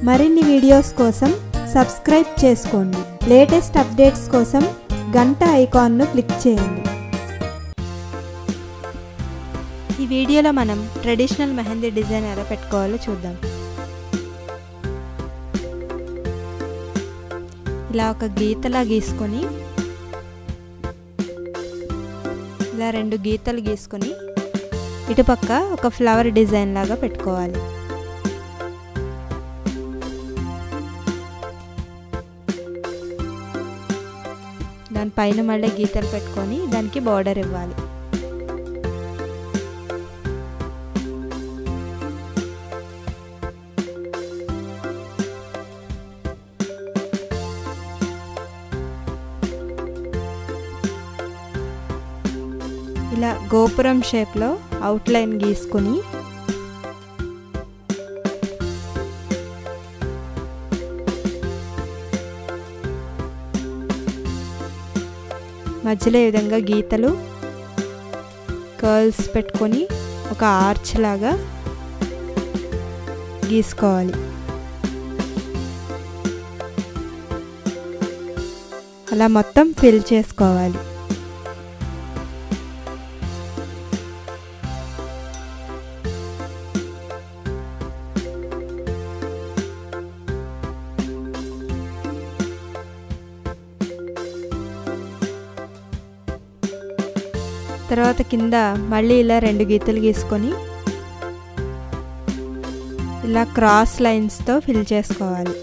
మరిన్ని వీడియోస్ కోసం సబ్స్క్రైబ్ చేసుకోండి. లేటెస్ట్ అప్డేట్స్ కోసం గంట ఐకాన్ను క్లిక్ చేయండి. ఈ వీడియోలో మనం ట్రెడిషనల్ మెహందీ డిజైన్ ఎలా పెట్టుకోవాలో చూద్దాం. ఇలా ఒక గీతలా గీసుకొని ఇలా 2 గీతలు గీసుకొని ఇటుపక్క ఒక ఫ్లవర్ డిజైన్ లాగా పెట్టుకోవాలి. దానిపైన మళ్ళీ గీతలు పెట్టుకొని దానికి బార్డర్ ఇవ్వాలి. ఇలా గోపురం షేప్లో అవుట్లైన్ గీసుకొని మధ్యలో ఈ విధంగా గీతలు కర్ల్స్ పెట్టుకొని ఒక ఆర్చ్ లాగా గీసుకోవాలి. అలా మొత్తం ఫిల్ చేసుకోవాలి. తర్వాత కింద మళ్ళీ ఇలా 2 గీతలు గీసుకొని ఇలా క్రాస్ లైన్స్తో ఫిల్ చేసుకోవాలి.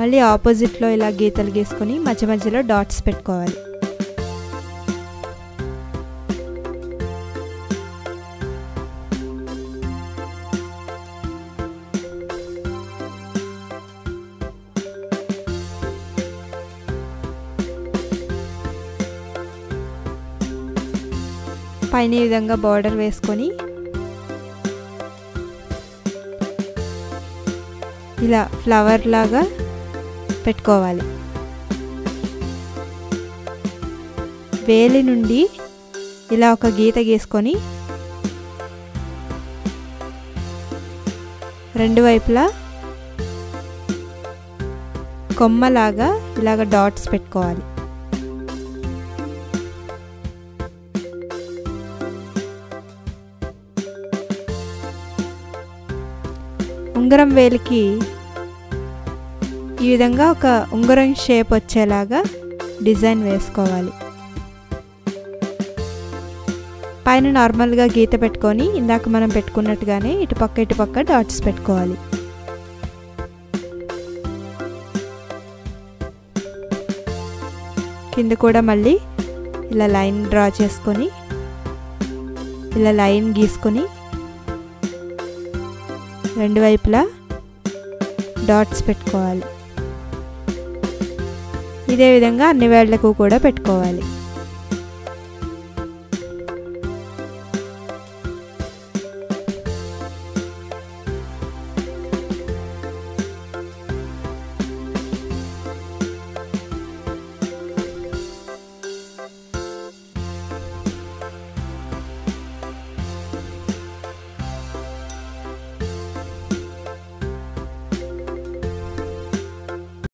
మళ్ళీ ఆపోజిట్లో ఇలా గీతలు గీసుకొని మధ్య మధ్యలో డాట్స్ పెట్టుకోవాలి. పైన ఈ విధంగా బార్డర్ వేసుకొని ఇలా ఫ్లవర్ లాగా పెట్టుకోవాలి. వేలి నుండి ఇలా ఒక గీత గీసుకొని 2 వైపులా కొమ్మలాగా ఇలాగ డాట్స్ పెట్టుకోవాలి. ఉంగరం వేలికి ఈ విధంగా ఒక ఉంగరం షేప్ వచ్చేలాగా డిజైన్ వేసుకోవాలి. పైన నార్మల్గా గీత పెట్టుకొని ఇందాక మనం పెట్టుకున్నట్టుగానే ఇటుపక్క డాట్స్ పెట్టుకోవాలి. కింద కూడా మళ్ళీ ఇలా లైన్ డ్రా చేసుకొని ఇలా లైన్ గీసుకొని 2 వైపులా డాట్స్ పెట్టుకోవాలి. ఇదే విధంగా అన్ని వేళ్ళకు కూడా పెట్టుకోవాలి.